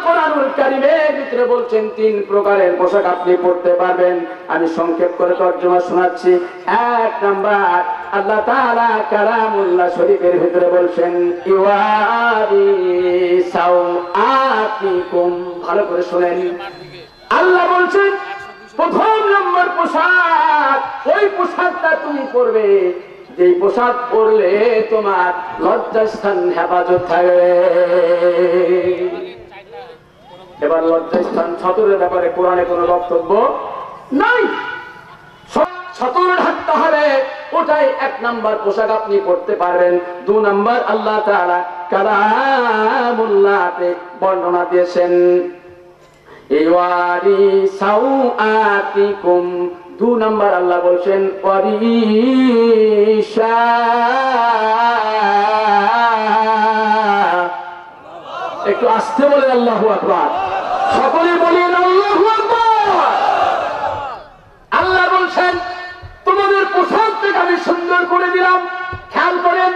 কোরআনুল কারীমের ভিতরে বলছেন 3 প্রকারের পোশাক আপনি পরতে পারবেন। আমি সংক্ষেপ করে তরজমা শোনাচ্ছি। 1 নাম্বার, আল্লাহ তাআলা কালামুল্লাহ শরীফের ভিতরে বলছেন ইওয়ারি সাওআতিকুম। ভালো করে শুনেন, আল্লাহ বলছেন প্রথম নম্বর পোশাক, ওই পোশাকটা তুমি পরবে যেই পোশাক পরলে তোমার লজ্জাস্থান হেফাজত থাকবে। এবার লজ্জাস্থান সতরের ব্যাপারে কোরআনে কোনো বক্তব্য নাই, সতর ঢাকতে হবে, ওটাই 1 নাম্বার পোশাক আপনি পরতে পারবেন। 2 নাম্বার, আল্লাহ তাআলা কালামুল্লাহতে বর্ণনা দিয়েছেন ইওয়ারি সাওআতিকুম। 2 নাম্বার আল্লাহ বলছেন ওয়ারিশা। একটু আস্তে বলেন আল্লাহু আকবার, সকলে বলেন আল্লাহু আকবার। আল্লাহ বলছেন তোমাদের পোশাকটাকে আমি সুন্দর করে দিলাম। খেয়াল করেন,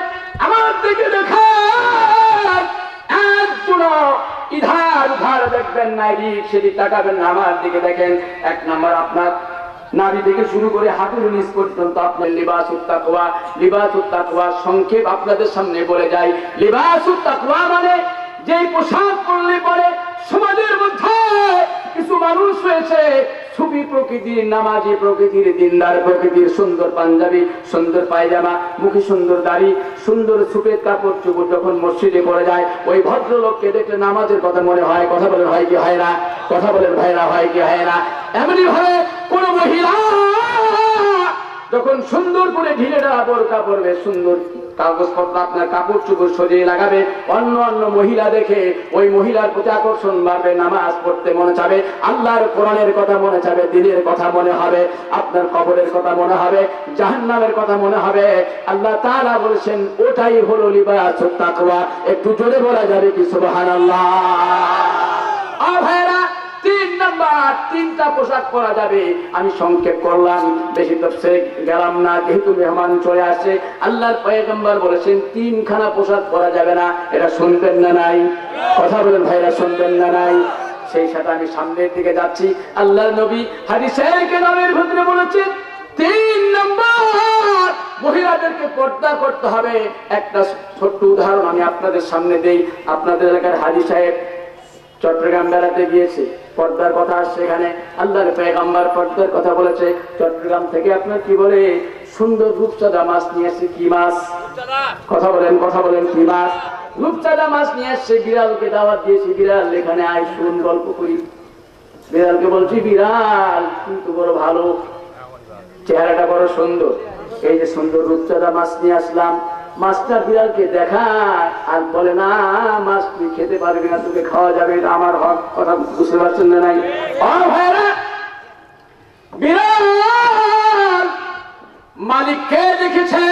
আমার দিকে দেখেন, একজন ইধার উধার দেখবেন না, এদিক সেদিক তাকাবেন না, আমার দিকে দেখেন। 1 নাম্বার, আপনার নাভি থেকে শুরু করে হাঁটুর নিচ পর্যন্ত আপনার লিবাসুত তাকওয়া। লিবাসুত তাকওয়া সংক্ষেপ আপনাদের সামনে বলে যাই। লিবাসুত তাকওয়া মানে যেই পোশাক পরলে পরে সমাজের মধ্যে কিছু মানুষ রয়েছে সুফি প্রকৃতির, নামাজি প্রকৃতির, দিনদার প্রকৃতির, সুন্দর পাঞ্জাবি, সুন্দর পায়জামা, মুখে সুন্দর দাড়ি, সুন্দর সুফেদ কাপড় চোপড় যখন মসজিদে পড়ে যায়, ওই ভদ্রলোককে দেখলে নামাজের কথা মনে হয়। কথা বলেন হয় কি হয় না? কথা বলেন ভাইরা, হয় কি হয় না? এমনি ভাবে কোন মহিলা যখন সুন্দর করে ঢিলেটা বোরকা পরবে, সুন্দর কাগজপত্র আপনার কাপড় চোপড় সজিয়ে লাগাবে, অন্য অন্য মহিলা দেখে ওই মহিলার প্রতি আকর্ষণ বাড়বে, নামাজ পড়তে মনে চাবে, আল্লাহর কোরআনের কথা মনে চাবে, দ্বীনের কথা মনে হবে, আপনার কবরের কথা মনে হবে, জাহান্নামের কথা মনে হবে। আল্লাহ তাআলা বলেছেন ওটাই হলো লিবাসুত তাকওয়া। একটু জোরে বলা যাবে কি সুবহানাল্লাহ? ভাইরা, 3 নাম্বার 3টা পোশাক পরা যাবে। আমি সংক্ষেপ করলাম, বেশি তফসিরে গেলাম না, যেহেতু মেহমান চলে আসছে। আল্লাহর পয়গম্বর বলেছেন 3খানা পোশাক পরা যাবে না। এটা শুনবেন না নাই? কথা বলেন ভাইরা, শুনবেন না নাই? সেই সাথে আমি সামনের দিকে যাচ্ছি। আল্লাহর নবী হাদিসের কেরামের ভিতরে বলেছেন 3 নাম্বার মহিলাদেরকে পর্দা করতে হবে। একটা ছোট্ট উদাহরণ আমি আপনাদের সামনে দেই। আপনাদের এলাকার হাজী সাহেব চট্টগ্রাম বেড়াতে গিয়েছে, পর্দার কথা আসছে এখানে। আল্লাহর পয়গম্বর পর্দার কথা বলেছে। চট্টগ্রাম থেকে আপনার কি বলে সুন্দর রূপচাঁদা মাছ নিয়ে আসছে। কি মাছ? কথা বলেন, কথা বলেন, কি মাছ? রূপচাঁদা মাছ নিয়ে আসছে। বিড়ালকে দাওয়াত দিয়েছি, বিড়াল এখানে আয়, শুন, গল্প করি। বিড়ালকে বলছি বিড়াল কিন্তু বড় ভালো, চেহারাটা বড় সুন্দর, এই যে সুন্দর রূপচাঁদা মাছ নিয়ে আসলাম। মাছটা বিড়ালকে দেখায় আর বলে না মাছ তুই খেতে পারবি না, তোকে খাওয়া যাবে, এটা আমার হক। কথা বুঝতে পারছেন না নাই? বিড়াল মালিককে দেখেছে।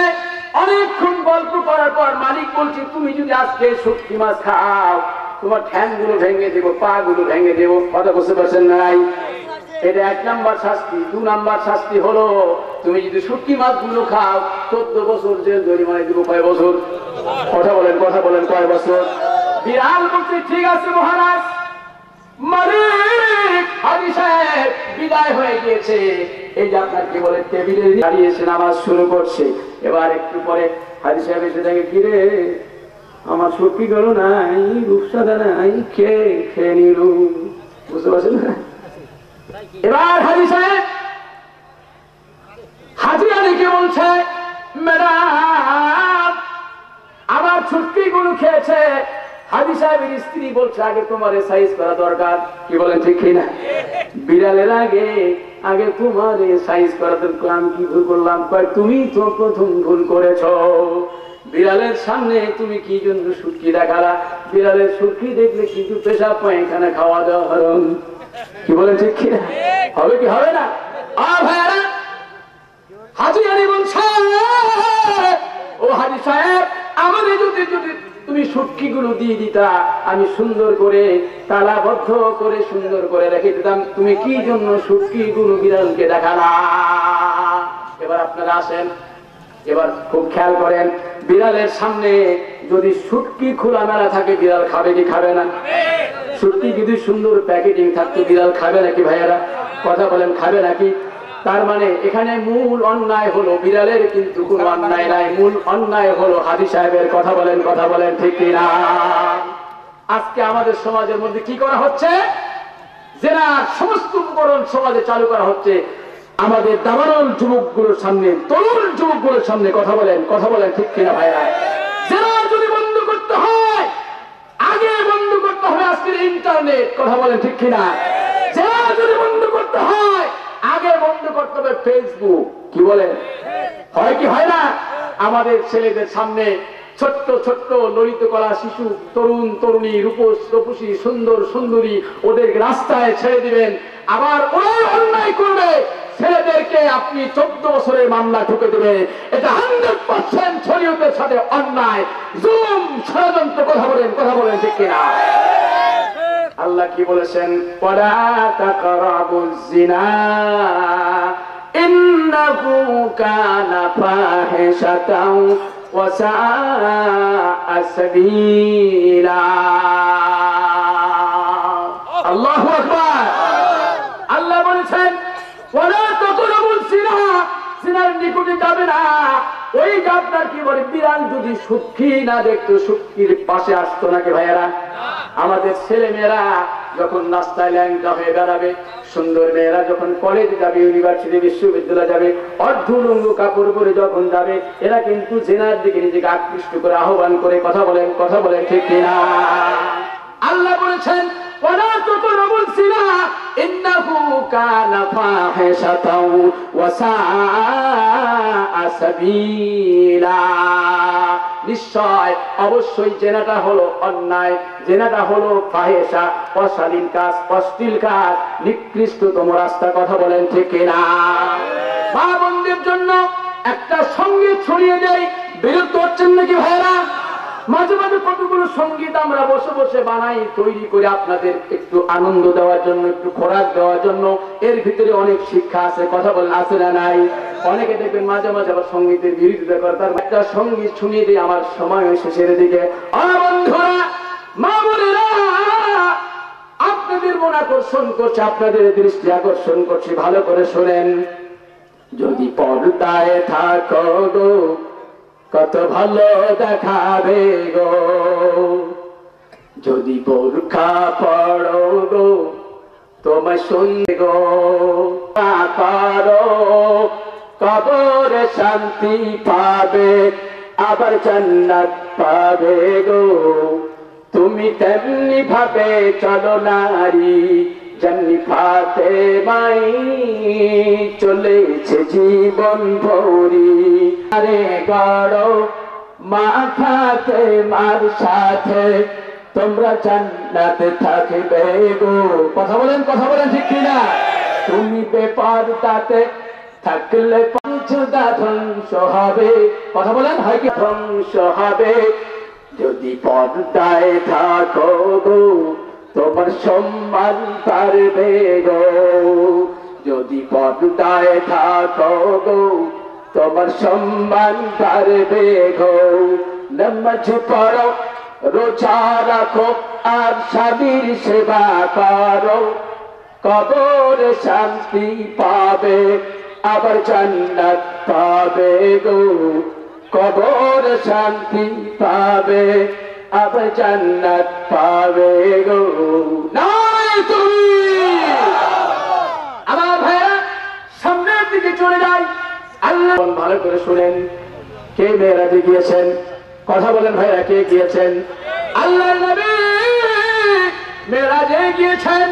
অনেকক্ষণ গল্প করার পর মালিক বলছে তুমি যদি আজকে শুটকি মাছ খাও তোমার ঠ্যাং গুলো ভেঙে দেবো, পা গুলো ভেঙে দেবো। কথা বুঝতে পারছেন না নাই? এটা 1 নাম্বার শাস্তি। 2 নাম্বার শাস্তি হলো তুমি যদি শুটকি মাছগুলো খাও 14 বছর জেল জরিমানা দিব। কয় বছর? কথা বলেন, কথা বলেন, কয় বছর? বিড়াল বলছে ঠিক আছে মহারাজ। মালিক হাজী সাহেব বিদায় হয়ে গিয়েছে। এই যে আপনার কি বলে টেবিলে দাঁড়িয়েছে, নামাজ শুরু করছে। এবার একটু পরে হাজী সাহেব এসে দেখে কিরে আমার শুটকি গুলো নাই, রূপসাদা নাই, খেয়ে নিল। বুঝতে পারছেন না? এবার হাজী সাহেব হাজী আলীকে বলছে ম্যাডাম আমার ছুটকি গুলো খেয়েছে। হাজী সাহেবের স্ত্রী বলছে আগে তোমার সাইজ করা দরকার। কি বলেন ঠিক কিনা? বিড়ালের আগে আগে তোমার সাইজ করা দরকার। আমি কি ভুল করলাম? তুমি তো প্রথম ভুল করেছ। বিড়ালের সামনে তুমি কি জন্য শুটকি দেখালা? বিড়ালের শুটকি দেখলে কিন্তু পেশাব পায়খানা খাওয়া দাওয়া হরণ। কি বলেন ঠিক কিনা? হবে কি হবে না? হাজী আলী বলছে ও হাজী সাহেব আমাদের যদি তুমি শুটকি গুলো দিয়ে দিতা আমি সুন্দর করে তালাবদ্ধ করে সুন্দর করে রেখে দিতাম। তুমি কি জন্য শুটকি গুলো বিড়ালকে দেখালা? এবার আপনারা আসেন, এবার খুব খেয়াল করেন। বিড়ালের সামনে যদি শুটকি খোলা মেলা থাকে বিড়াল খাবে কি খাবে না? সত্যি যদি সুন্দর প্যাকেটিং থাকতো বিড়াল খাবে নাকি ভাইয়ারা? কথা বলেন, খাবে নাকি? তার মানে এখানে মূল অন্যায় হলো বিড়ালের, কিন্তু কোনো অন্যায় নাই। মূল অন্যায় হলো হাজী সাহেবের। কথা বলেন ঠিক কিনা? আজকে আমাদের সমাজের মধ্যে কি করা হচ্ছে? জেনার সমস্ত উপকরণ সমাজে চালু করা হচ্ছে আমাদের দাবানল যুবকগুলোর সামনে, তরুণ যুবকগুলোর সামনে। কথা বলেন ঠিক কিনা ভাইরা? জেনা যদি বন্ধ করতে হয়, আগে বন্ধ করতে হবে আজকের ইন্টারনেট। কথা বলেন ঠিক কিনা? জেনা যদি বন্ধ করতে হয়, আগে বন্ধ করতে হবে ফেসবুক। কি বলেন? হয় কি হয় না? আমাদের ছেলেদের সামনে ছোট্ট ছোট্ট ললিত কলা শিশু, তরুণ তরুণী, রূপসী সুন্দর সুন্দরী, ওদের রাস্তায় ছেড়ে দিবেন, আবার ওরাই অন্যায় করবে। ছেলেদেরকে আপনি 14 বছরের মামলা ঠুকে দেবে। এটা 100% শরীয়তের সাথে অন্যায়, জুলুম, ষড়যন্ত্র। কথা বলেন ঠিক কিনা? আল্লাহ কি বলেছেন? ওয়ালা তাকরাবুজ জিনা ইন্নাহু কানা ফাহিশাতাও ওয়া সাআ সাবিলা। আল্লাহু আকবার। আল্লাহ বলেছেন ওয়ালা তাকরাবুজ জিনা, জিনার নিকটে যাবে না। ওই যে আপনার কি বলে, বিড়াল যদি সুখী না দেখতো, সুখীর পাশে আসতো নাকি ভাইয়েরা? আমাদের ছেলে মেয়েরা যখন রাস্তায় ল্যাংটা হয়ে বেড়াবে, সুন্দর মেয়েরা যখন কলেজে যাবে, ইউনিভার্সিটি, বিশ্ববিদ্যালয় যাবে, অর্ধলুঙ্গ কাপড় পরে যখন যাবে, এরা কিন্তু জেনার দিকে নিজেকে আকৃষ্ট করে আহ্বান করে। কথা বলেন ঠিক কিনা? আল্লাহ বলেছেন ওয়ালা তাকরাবুজ জিনা ইন্নাহু কানা ফাহিশাতাও ওয়া সাআ সাবিলা। নিশ্চয় অবশ্যই জেনাটা হলো অন্যায়, জেনাটা হলো ফাহিশা, অশালীন কাজ, অশ্লীল কাজ, নিকৃষ্টতম রাস্তা। কথা বলেন ঠিক কিনা? মা বোনদের জন্য একটা সঙ্গীত ছড়িয়ে দেয়, বিরক্ত হচ্ছেন নাকি ভাইরা? মাঝে মাঝে কতগুলো সঙ্গীত আমরা বসে বসে বানাই, তৈরি করে আপনাদের একটু আনন্দ দেওয়ার জন্য, একটু খোরাক দেওয়ার জন্য। এর ভিতরে অনেক শিক্ষা আছে। কথা বলেন, আছে না নাই? অনেকে দেখবেন মাঝে মাঝে আবার সঙ্গীতের বিরোধিতা করে। তার একটা সঙ্গীত শুনিয়ে দিয়ে আমার সময় শেষের দিকে। বন্ধুরা, মা বোনেরা, আপনাদের মন আকর্ষণ করছে, আপনাদের দৃষ্টি আকর্ষণ করছে, ভালো করে শোনেন। যদি পর্দায় থাকো গো, কত ভালো দেখাবে গো। যদি বোরখা পড়ো গো, তোমায় শুনবে গো। করো, কবরে শান্তি পাবে, আবার জান্নাত পাবে গো। তুমি তেমনি ভাবে চলো নারী, যেমনি ফাতেমাই চলেছে জীবন ভরি। আরে গড়ো মা ফাতেমার সাথে, তোমরা জান্নাতে থাকবে গো। কথা বলেন ঠিক কিনা? তুমি বেপরদাতে থাকলে পঞ্চদা ধ্বংস হবে। কথা বলেন, হয় কি ধ্বংস হবে? যদি পর্দায় থাকো গো, তোমার সম্মান পারবে গো। যদি পর্দায় থাকো গো, তোমার সম্মান পারবে গো। নামাজ পড়ো, রোজা রাখো, আর স্বামীর সেবা করো, কবরে শান্তি পাবে, আবার জান্নাত পাবে গো। কবরে শান্তি পাবে, আবার জান্নাত পাবে গো। নাই তুমি আমার ভাইরা সামনের দিকে চলে যায়। আল্লাহ ভালো করে শুনেন, কে মেরাজে গিয়েছেন? কথা বলেন ভাইরা, কে গিয়েছেন? আল্লাহর নবী মেরাজে গিয়েছেন।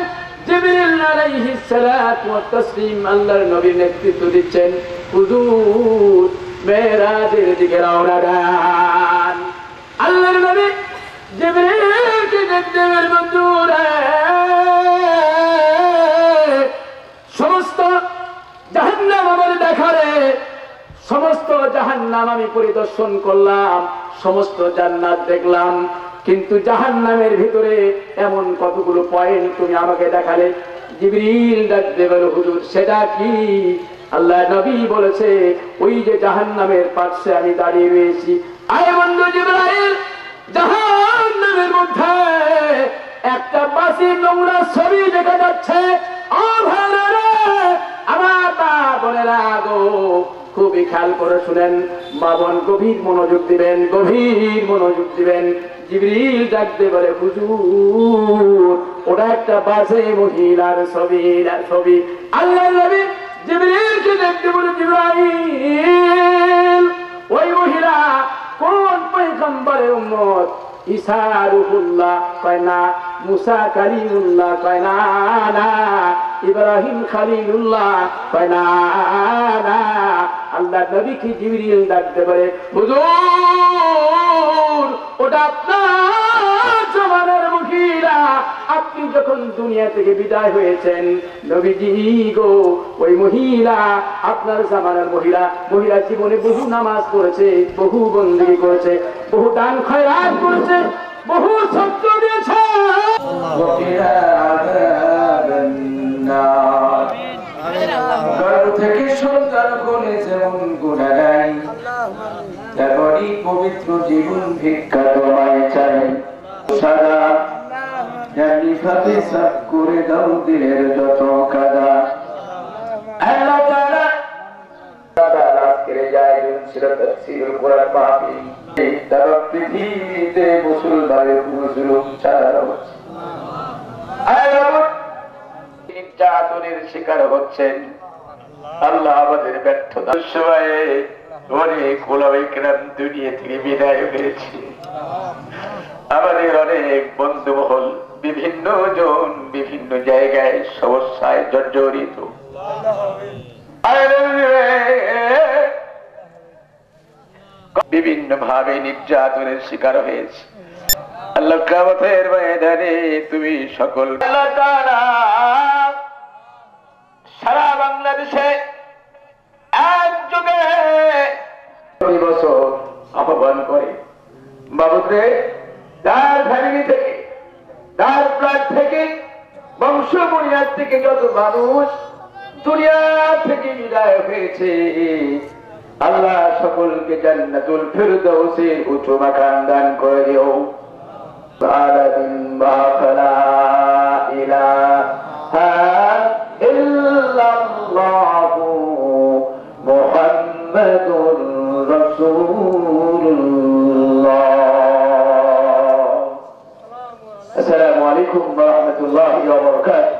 জিবরিল আলাইহিস সালাতু ওয়াত তাসলিম আল্লাহর নবীর নেতৃত্ব দিচ্ছেন। হুজুর মেরাজের দিকে রওনা দেন। আল্লাহর নবী জিবরিলকে দেখতেন। বন্ধুরা, সমস্ত জাহান্নাম আমার দেখারে, সমস্ত জাহান্নাম আমি পরিদর্শন করলাম, সমস্ত জান্নাত দেখলাম, কিন্তু জাহান্নামের ভিতরে এমন কতগুলো পয়েন্ট তুমি আমাকে দেখালে। জিবরিল ডাকতে বলল, হুজুর সেটা কি? আল্লাহ নবী বলেছে, ওই যে জাহান্নামের পাশে আমি দাঁড়িয়ে রয়েছি। আয় বন্ধু জিবরাইল, জাহান্নামের মধ্যে একটা বাস বাজে নোংরা ছবি দেখা যাচ্ছে। আমার মা বোনেরা গো, খুবই খেয়াল করে শুনেন, মা বোন গভীর মনোযোগ দিবেন, গভীর মনোযোগ দিবেন। জিবরিল ডাকতে পারে, হুজুর ওটা একটা বাজে মহিলার ছবি। আল্লাহর নবী জিবরিলকে দেখতে বলে, জিবরাইল ওই মহিলা কোন পয়গম্বরের উম্মত? ঈসা রূহুল্লাহ কয় না, মুসা কালিমুল্লাহ কয় না, না ইব্রাহিম খলিলুল্লাহ কয় না, না। আল্লাহ নবীকে জিবরিল ডাকতে পারে, হুজুর ওটা আপনার জমানার মহিলা, আপনি যখন দুনিয়া থেকে বিদায় হয়েছেন নবীজি গো, ওই মহিলা আপনার জামানার মহিলা। মহিলা জীবনে বহু নামাজ পড়েছে, বহু বন্দেগী করেছে, বহু দান খয়রাত করেছে, বহু সত্য দিয়েছে। গর্ভ থেকে সন্তান কোলে যেমন গুনাহ নাই, তেমনি পবিত্র জীবন ভিক্ষা তোমায় চাই। সাদা যেমনি ভাবে সাফ করে দাও দিলের যত কাদা। আল্লাহ তাআলা আজকের জায়গায় ছিল তাফসীরুল কোরআন মাহফিল। তারা পৃথিবীতে মুসলমানের মুসলুম ছাড়া হচ্ছে, নির্যাতনের শিকার হচ্ছেন। আল্লাহ আমাদের ব্যর্থতার সময়ে অনেক ওলামায়ে কেরাম দুনিয়া থেকে বিদায় হয়েছে। আমাদের অনেক বন্ধু মহল বিভিন্ন জন বিভিন্ন জায়গায় সমস্যায় জর্জরিত, বিভিন্ন ভাবে নির্যাতনের শিকার হয়েছে। আল্লাহ কিয়ামতের ময়দানে তুমি সকল আল্লাহ তাআলা সারা বাংলাদেশে একযোগে বছর আহ্বান করে, বাবুরে তার ফ্যামিলি থেকে, তার প্লাট থেকে, বংশ বুনিয়াদ থেকে যত মানুষ দুনিয়া থেকে বিদায় হয়েছে, আল্লাহ সকলকে জান্নাতুল ফিরদাউসের উঁচু মাকাম দান করে দিও। আলামিন বাফালা ইলাহা ইল্লাল্লাহু মুহাম্মাদুর রাসূলুল্লাহ। আসসালামু আলাইকুম ওয়া রাহমাতুল্লাহি ওয়া বারাকাতুহু।